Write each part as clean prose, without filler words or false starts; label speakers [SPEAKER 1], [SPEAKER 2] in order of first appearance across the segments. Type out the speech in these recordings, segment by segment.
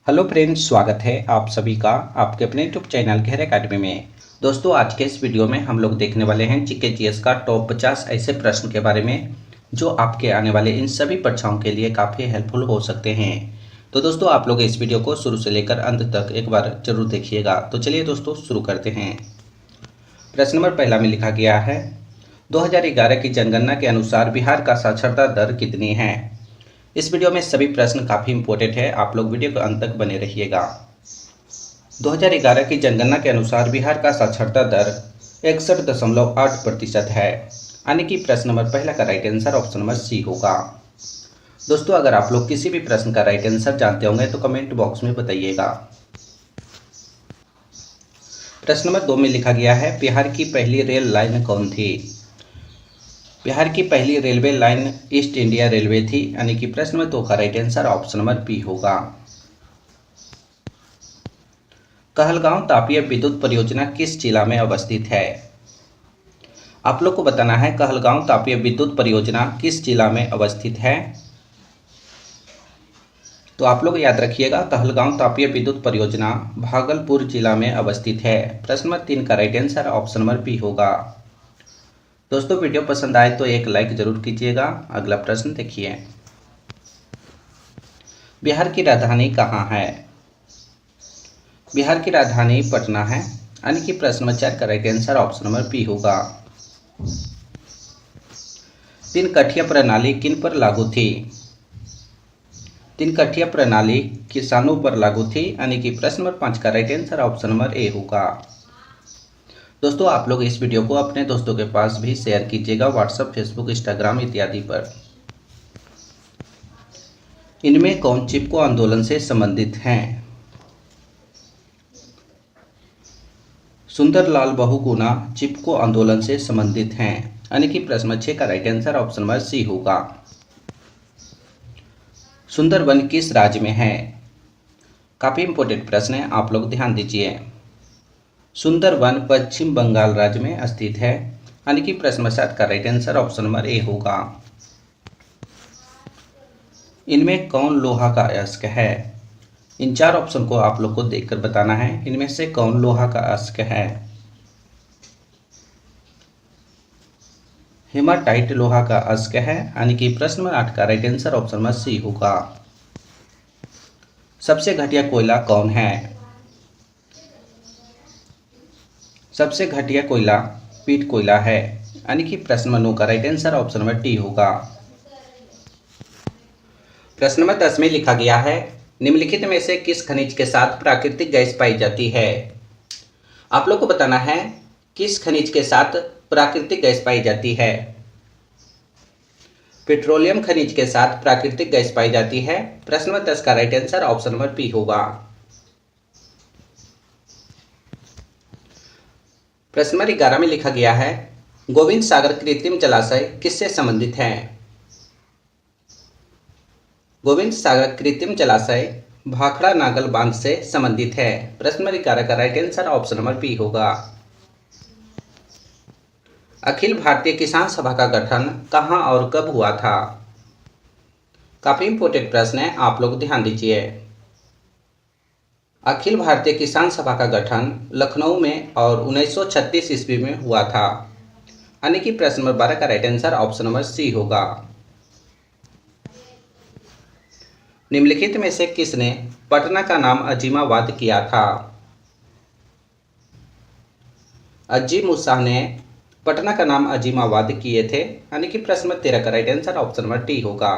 [SPEAKER 1] Hello friends, स्वागत है आप सभी का आपके अपने यूट्यूब चैनल घेर एकेडमी में। दोस्तों, आज के इस वीडियो में हम लोग देखने वाले हैं जीके जीएस का टॉप 50 ऐसे प्रश्न के बारे में जो आपके आने वाले इन सभी परीक्षाओं के लिए काफ़ी हेल्पफुल हो सकते हैं। तो दोस्तों, आप लोग इस वीडियो को शुरू से लेकर अंत तक एक बार जरूर देखिएगा। तो चलिए दोस्तों, शुरू करते हैं। प्रश्न नंबर पहला में लिखा गया है, 2011 की जनगणना के अनुसार बिहार का साक्षरता दर कितनी है। इस वीडियो में सभी प्रश्न काफ़ी इंपॉर्टेंट है, आप लोग वीडियो के अंत तक बने रहिएगा। 2011 की जनगणना के अनुसार बिहार का साक्षरता दर 61.8% है, यानी कि प्रश्न नंबर पहला का right answer option number C होगा। दोस्तों, अगर आप लोग किसी भी प्रश्न का राइट आंसर जानते होंगे तो कमेंट बॉक्स में बताइएगा। प्रश्न नंबर 2 में लिखा गया है, बिहार की पहली रेल लाइन कौन थी। बिहार की पहली railway line East India railway थी, यानी कि प्रश्न नंबर 2 का right answer option number B होगा। कहलगांव तापीय विद्युत परियोजना किस जिला में अवस्थित है। आप लोग को बताना है कहलगांव तापीय विद्युत परियोजना किस जिला में अवस्थित है। तो आप लोग याद रखिएगा, कहलगांव तापीय विद्युत परियोजना भागलपुर जिला में अवस्थित है। प्रश्न नंबर 3 का right answer option number B होगा। दोस्तों, वीडियो पसंद आए तो एक लाइक जरूर कीजिएगा। अगला प्रश्न देखिए, बिहार की राजधानी कहाँ है। बिहार की राजधानी पटना है, यानी कि प्रश्न नंबर 4 का right answer option number B होगा। तीन कठिया प्रणाली किन पर लागू थी। तीन कठिया प्रणाली किसानों पर लागू थी, यानी कि प्रश्न नंबर 5 का right answer option number A होगा। दोस्तों, आप लोग इस वीडियो को अपने दोस्तों के पास भी शेयर कीजिएगा, व्हाट्सएप, फेसबुक, इंस्टाग्राम इत्यादि पर। इनमें कौन चिपको आंदोलन से संबंधित हैं। सुंदरलाल बहुगुणा चिपको आंदोलन से संबंधित हैं, यानी कि प्रश्न नंबर 6 का right answer option number C होगा। सुंदरवन किस राज्य में है। काफी इंपॉर्टेंट प्रश्न है, आप लोग ध्यान दीजिए। सुंदरवन पश्चिम बंगाल राज्य में स्थित है, यानी कि प्रश्न नंबर 7 का right answer option number A होगा। इनमें कौन लोहा का अयस्क है। इन 4 ऑप्शन को आप लोग को देखकर बताना है, इनमें से कौन लोहा का अयस्क है। हेमाटाइट लोहा का अयस्क है, यानी कि प्रश्न नंबर 8 का right answer option number C होगा। सबसे घटिया कोयला कौन है। सबसे घटिया कोयला पीट कोयला है, यानी कि प्रश्न नंबर 9 का right answer option number D होगा। प्रश्न नंबर 10 में लिखा गया है, निम्नलिखित में से किस खनिज के साथ प्राकृतिक गैस पाई जाती है। आप लोग को बताना है किस खनिज के साथ प्राकृतिक गैस पाई जाती है। पेट्रोलियम खनिज के साथ प्राकृतिक गैस पाई जाती है। प्रश्न नंबर 10 का right answer option number B होगा। प्रश्न नंबर 11 में लिखा गया है, गोविंद सागर कृत्रिम जलाशय किससे संबंधित है। गोविंद सागर कृत्रिम जलाशय भाखड़ा नागल बांध से संबंधित है। प्रश्न नंबर 11 का right answer option number B होगा। अखिल भारतीय किसान सभा का गठन कहां और कब हुआ था। काफी इंपॉर्टेंट प्रश्न है, आप लोग ध्यान दीजिए। अखिल भारतीय किसान सभा का गठन लखनऊ में और 1936 ईस्वी में हुआ था, यानी कि प्रश्न नंबर 12 का right answer option number C होगा। निम्नलिखित में से किसने पटना का नाम अजीमाबाद किया था। अजीम उसाह ने पटना का नाम अजीमाबाद किए थे, यानी कि प्रश्न नंबर 13 का right answer option number D होगा।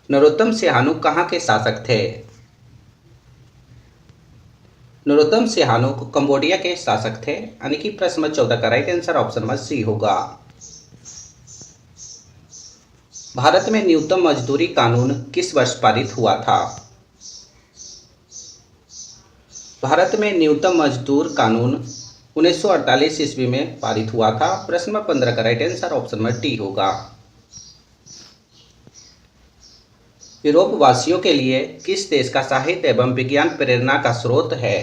[SPEAKER 1] नरोत्तम सिहानु कहाँ के शासक थे। नरोत्तम सिहानु कंबोडिया के शासक थे, यानी कि प्रश्न नंबर 14 का right answer option number C होगा। भारत में न्यूनतम मजदूरी कानून किस वर्ष पारित हुआ था। भारत में न्यूनतम मजदूर कानून 1948 ईस्वी में पारित हुआ था। प्रश्न नंबर 15 का right answer option number D होगा। यूरोप वासियों के लिए किस देश का साहित्य एवं विज्ञान प्रेरणा का स्रोत है।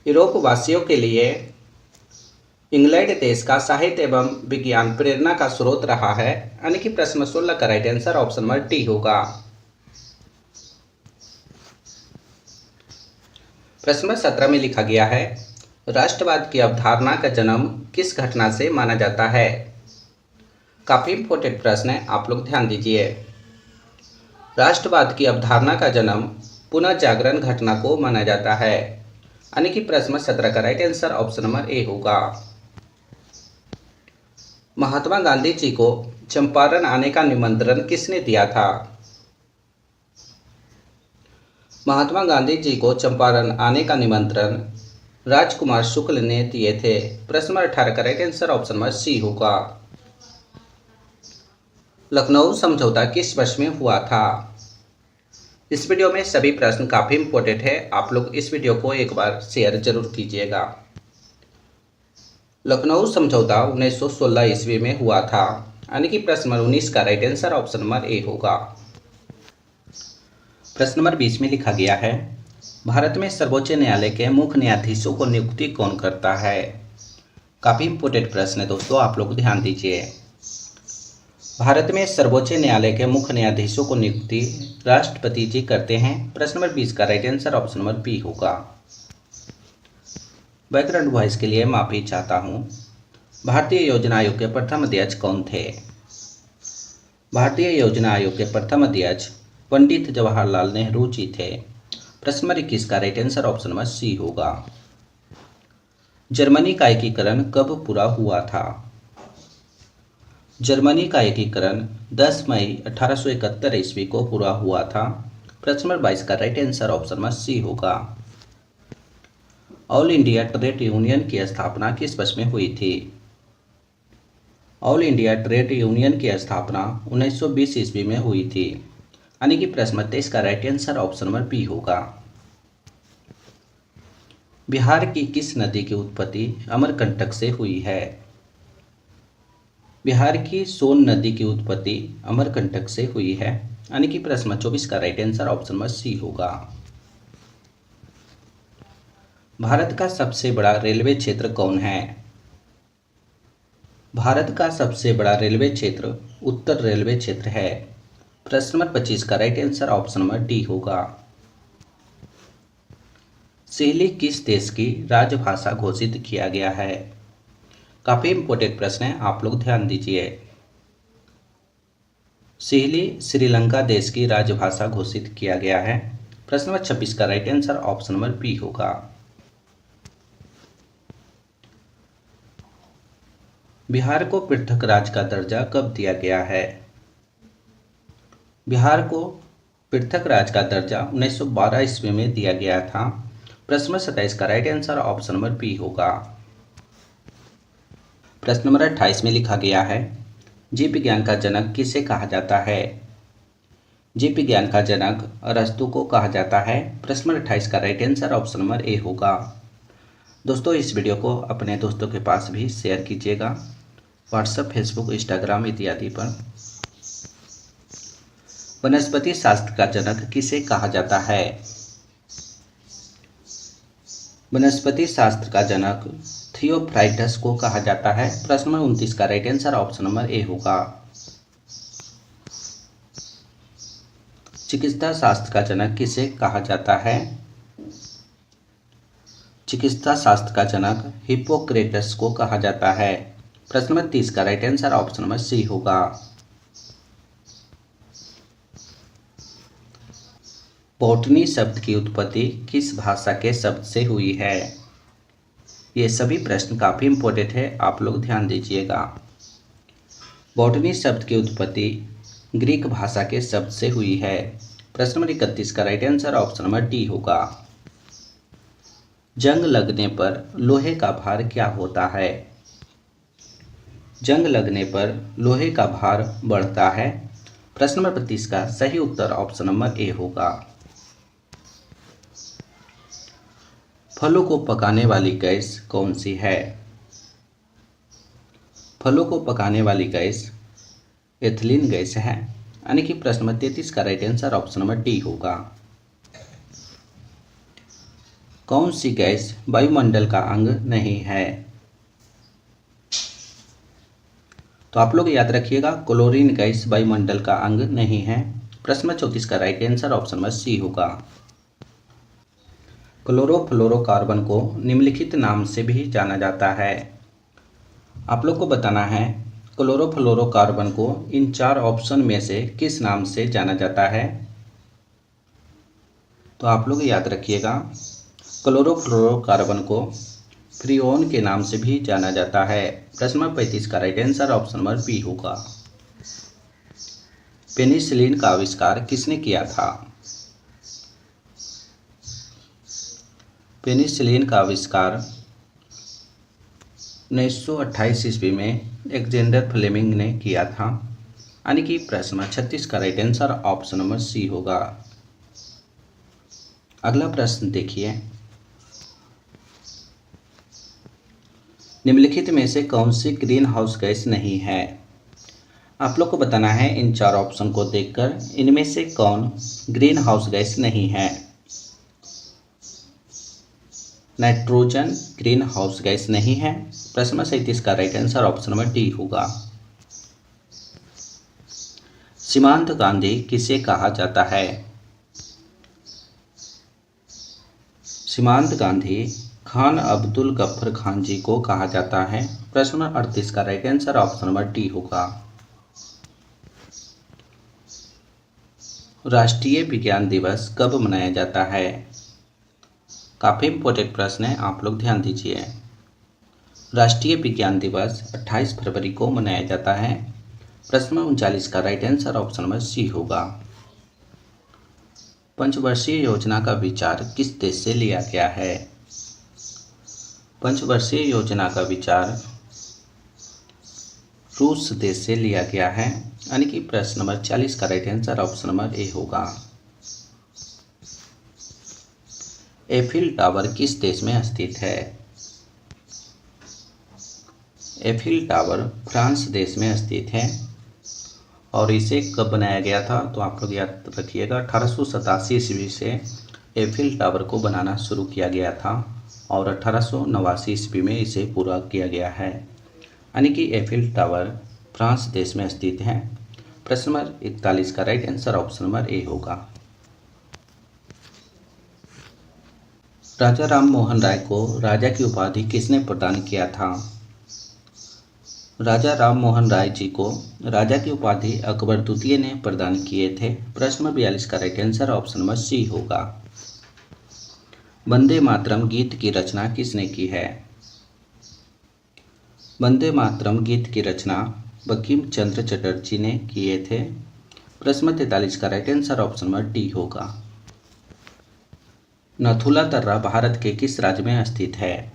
[SPEAKER 1] यूरोप वासियों के लिए इंग्लैंड देश का साहित्य एवं विज्ञान प्रेरणा का स्रोत रहा है, यानी कि प्रश्न 16 का right answer option number D होगा। प्रश्न नंबर 17 में लिखा गया है, राष्ट्रवाद की अवधारणा का जन्म किस घटना से माना जाता है। काफी इंपॉर्टेंट प्रश्न है, आप लोग ध्यान दीजिए। राष्ट्रवाद की अवधारणा का जन्म पुनः जागरण घटना को माना जाता है, यानी कि प्रश्न नंबर 17 का right answer option number A होगा। महात्मा गांधी जी को चंपारण आने का निमंत्रण किसने दिया था। महात्मा गांधी जी को चंपारण आने का निमंत्रण राजकुमार शुक्ल ने दिए थे। प्रश्न नंबर 18 का right answer option number C होगा। लखनऊ समझौता किस वर्ष में हुआ था। इस वीडियो में सभी प्रश्न काफी इंपॉर्टेंट है, आप लोग इस वीडियो को एक बार शेयर जरूर कीजिएगा। लखनऊ समझौता 1916 ईस्वी में हुआ था, यानी कि प्रश्न नंबर 19 का right answer option number A होगा। प्रश्न नंबर 20 में लिखा गया है, भारत में सर्वोच्च न्यायालय के मुख्य न्यायाधीशों को नियुक्ति कौन करता है। काफी इंपॉर्टेंट प्रश्न है दोस्तों, आप लोग ध्यान दीजिए। भारत में सर्वोच्च न्यायालय के मुख्य न्यायाधीशों को नियुक्ति राष्ट्रपति जी करते हैं। प्रश्न नंबर 20 का right answer option number B होगा। बैकग्राउंड वॉइस के लिए माफी चाहता हूँ। भारतीय योजना आयोग के प्रथम अध्यक्ष कौन थे। भारतीय योजना आयोग के प्रथम अध्यक्ष पंडित जवाहरलाल नेहरू जी थे। प्रश्न नंबर 21 का right answer option number C होगा। जर्मनी का एकीकरण कब पूरा हुआ था। जर्मनी का एकीकरण 10 मई 1871 ईस्वी को पूरा हुआ था। प्रश्न नंबर 22 का right answer option number C होगा। ऑल इंडिया ट्रेड यूनियन की स्थापना किस वर्ष में हुई थी। ऑल इंडिया ट्रेड यूनियन की स्थापना 1920 ईस्वी में हुई थी, यानी कि प्रश्न नंबर 23 का right answer option number B होगा। बिहार की किस नदी की उत्पत्ति अमरकंटक से हुई है। बिहार की सोन नदी की उत्पत्ति अमरकंटक से हुई है, यानी कि प्रश्न नंबर 24 का right answer option number C होगा। भारत का सबसे बड़ा रेलवे क्षेत्र कौन है। भारत का सबसे बड़ा रेलवे क्षेत्र उत्तर रेलवे क्षेत्र है। प्रश्न नंबर 25 का right answer option number D होगा। सिहली किस देश की राजभाषा घोषित किया गया है। काफी इंपॉर्टेंट प्रश्न है, आप लोग ध्यान दीजिए। सिहली श्रीलंका देश की राजभाषा घोषित किया गया है। प्रश्न नंबर 26 का right answer option number B होगा। बिहार को पृथक राज्य का दर्जा कब दिया गया है। बिहार को पृथक राज्य का दर्जा 1912 ईस्वी में दिया गया था। प्रश्न नंबर 27 का right answer option number B होगा। प्रश्न नंबर 28 में लिखा गया है, जीव विज्ञान का जनक किसे कहा जाता है। जीव विज्ञान का जनक अरस्तु को कहा जाता है। प्रश्न नंबर 28 का right answer option number A होगा। दोस्तों इस वीडियो को अपने दोस्तों के पास भी शेयर कीजिएगा, व्हाट्सएप, फेसबुक, इंस्टाग्राम इत्यादि पर। वनस्पति शास्त्र का जनक किसे कहा जाता है। वनस्पति शास्त्र का जनक थियोफ्राइटस को कहा जाता है। प्रश्न नंबर 29 का right answer option number A होगा। चिकित्सा शास्त्र का जनक किसे कहा जाता है। चिकित्सा शास्त्र का जनक हिप्पोक्रेटस को कहा जाता है। प्रश्न नंबर 30 का right answer option number C होगा। बॉटनी शब्द की उत्पत्ति किस भाषा के शब्द से हुई है। ये सभी प्रश्न काफी इंपॉर्टेंट है, आप लोग ध्यान दीजिएगा। बॉटनी शब्द की उत्पत्ति ग्रीक भाषा के शब्द से हुई है। प्रश्न नंबर 31 का right answer option number D होगा। जंग लगने पर लोहे का भार क्या होता है। जंग लगने पर लोहे का भार बढ़ता है। प्रश्न नंबर 32 का सही उत्तर ऑप्शन नंबर ए होगा। फलों को पकाने वाली गैस कौन सी है। फलों को पकाने वाली गैस एथिलीन गैस है, यानी कि प्रश्न नंबर 33 का right answer option number D होगा। कौन सी गैस वायुमंडल का अंग नहीं है। तो आप लोग याद रखिएगा, क्लोरीन गैस वायुमंडल का अंग नहीं है। प्रश्न नंबर 34 का right answer option number C होगा। क्लोरोफ्लोरोकार्बन को निम्नलिखित नाम से भी जाना जाता है। आप लोग को बताना है क्लोरोफ्लोरोकार्बन को इन 4 ऑप्शन में से किस नाम से जाना जाता है। तो आप लोग याद रखिएगा, क्लोरोफ्लोरोकार्बन को फ्रीऑन के नाम से भी जाना जाता है। प्रश्न नंबर 35 का right answer option number B होगा। पेनिसिलिन का आविष्कार किसने किया था? पेनिसिलिन का आविष्कार 1928 ईस्वी में अलेक्जेंडर फ्लेमिंग ने किया था, यानी कि प्रश्न नंबर 36 का right answer option number C होगा। अगला प्रश्न देखिए, निम्नलिखित में से कौन सी ग्रीन हाउस गैस नहीं है? आप लोग को बताना है इन 4 ऑप्शन को देखकर इनमें से कौन ग्रीन हाउस गैस नहीं है। नाइट्रोजन ग्रीन हाउस गैस नहीं है। प्रश्न नंबर 37 का right answer option number D होगा। सीमांत गांधी किसे कहा जाता है? सीमांत गांधी खान अब्दुल गफ्फर खान जी को कहा जाता है। प्रश्न नंबर 38 का right answer option number D होगा। राष्ट्रीय विज्ञान दिवस कब मनाया जाता है? काफ़ी इंपॉर्टेंट प्रश्न है, आप लोग ध्यान दीजिए। राष्ट्रीय विज्ञान दिवस 28 फरवरी को मनाया जाता है। प्रश्न नंबर 39 का right answer option number C होगा। पंचवर्षीय योजना का विचार किस देश से लिया गया है? पंचवर्षीय योजना का विचार रूस देश से लिया गया है, यानी कि प्रश्न नंबर 40 का right answer option number A होगा। एफिल टावर किस देश में स्थित है? एफिल टावर फ्रांस देश में स्थित है और इसे कब बनाया गया था? तो आप लोग याद रखिएगा, 1887 ईस्वी से एफिल टावर को बनाना शुरू किया गया था और 1889 ईस्वी में इसे पूरा किया गया है, यानी कि एफिल टावर फ्रांस देश में स्थित है। प्रश्न नंबर 41 का right answer option number A होगा। राजा राम मोहन राय को राजा की उपाधि किसने प्रदान किया था? राजा राम मोहन राय जी को राजा की उपाधि अकबर द्वितीय ने प्रदान किए थे। प्रश्न नंबर 42 का right answer option number C होगा। वंदे मातरम गीत की रचना किसने की है? वंदे मातरम गीत की रचना बंकिम चंद्र चटर्जी ने किए थे। प्रश्न नंबर 43 का right answer option number D होगा। नथुला दर्रा भारत के किस राज्य में स्थित है?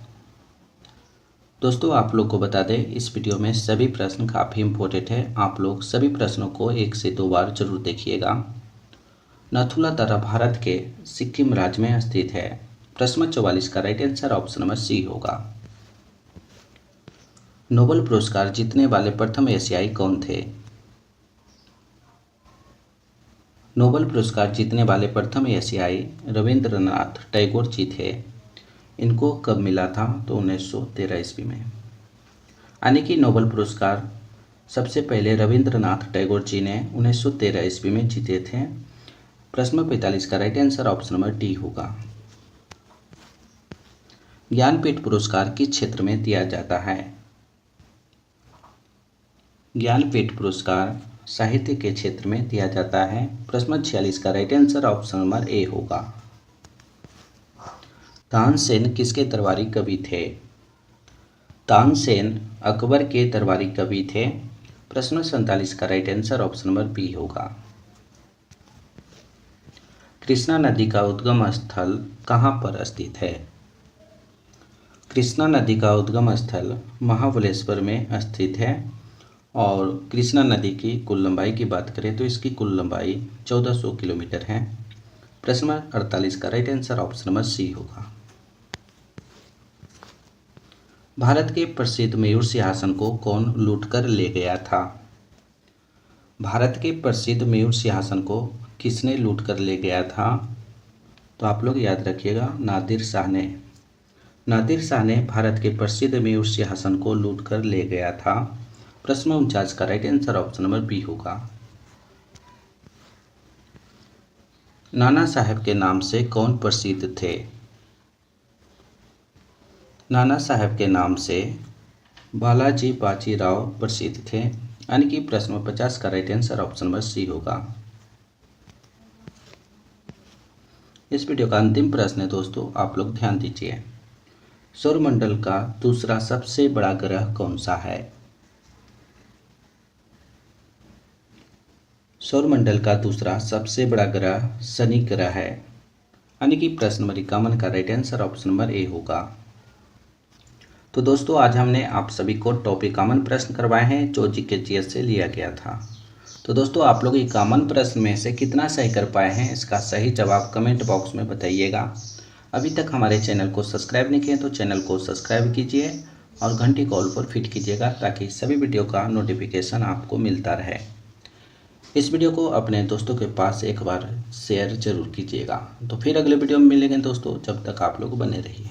[SPEAKER 1] दोस्तों आप लोग को बता दें, इस वीडियो में सभी प्रश्न काफ़ी इम्पोर्टेंट है, आप लोग सभी प्रश्नों को 1 से 2 बार जरूर देखिएगा। नथुला दर्रा भारत के सिक्किम राज्य में स्थित है। प्रश्न नंबर 44 का right answer option number C होगा। नोबेल पुरस्कार जीतने वाले प्रथम एशियाई कौन थे? नोबेल पुरस्कार जीतने वाले प्रथम एशियाई रविंद्रनाथ टैगोर जी थे। इनको कब मिला था? तो 1913 ईस्वी में, यानी कि नोबेल पुरस्कार सबसे पहले रविंद्रनाथ टैगोर जी ने 1913 ईस्वी में जीते थे। प्रश्न नंबर 45 का right answer option number D होगा। ज्ञानपीठ पुरस्कार किस क्षेत्र में दिया जाता है? ज्ञानपीठ पुरस्कार साहित्य के क्षेत्र में दिया जाता है। प्रश्न नंबर 46 का right answer option number A होगा। तानसेन किसके दरबारी कवि थे? तानसेन अकबर के दरबारी कवि थे। प्रश्न नंबर 47 का right answer option number B होगा। कृष्णा नदी का उद्गम स्थल कहाँ पर स्थित है? कृष्णा नदी का उद्गम स्थल महाबलेश्वर में स्थित है और कृष्णा नदी की कुल लंबाई की बात करें तो इसकी कुल लंबाई 1400 किलोमीटर है। प्रश्न नंबर 48 का right answer option number C होगा। भारत के प्रसिद्ध मयूर सिंहासन को कौन लूटकर ले गया था? भारत के प्रसिद्ध मयूर सिंहासन को किसने लूटकर ले गया था? तो आप लोग याद रखिएगा, नादिर शाह ने। नादिर शाह ने भारत के प्रसिद्ध मयूर सिंहासन को लूटकर ले गया था। प्रश्न 49 का right answer option number B होगा। नाना साहब के नाम से कौन प्रसिद्ध थे? नाना साहब के नाम से बालाजी बाजीराव प्रसिद्ध थे। यानी कि प्रश्न नंबर 50 का right answer option number C होगा। इस वीडियो का अंतिम प्रश्न है दोस्तों, आप लोग ध्यान दीजिए। सौरमंडल का दूसरा सबसे बड़ा ग्रह कौन सा है? सौरमंडल का दूसरा सबसे बड़ा ग्रह शनि ग्रह है। यानी कि प्रश्न नंबर 51 का right answer option number A होगा। तो दोस्तों आज हमने आप सभी को टॉपिक कॉमन प्रश्न करवाए हैं जो जीके जीएस से लिया गया था। तो दोस्तों आप लोग ये कॉमन प्रश्न में से कितना सही कर पाए हैं, इसका सही जवाब कमेंट बॉक्स में बताइएगा। अभी तक हमारे चैनल को सब्सक्राइब नहीं किए तो चैनल को सब्सक्राइब कीजिए और घंटी कॉल पर फिट कीजिएगा ताकि सभी वीडियो का नोटिफिकेशन आपको मिलता रहे। इस वीडियो को अपने दोस्तों के पास एक बार शेयर जरूर कीजिएगा। तो फिर अगले वीडियो में मिलेंगे दोस्तों, जब तक आप लोग बने रहिए।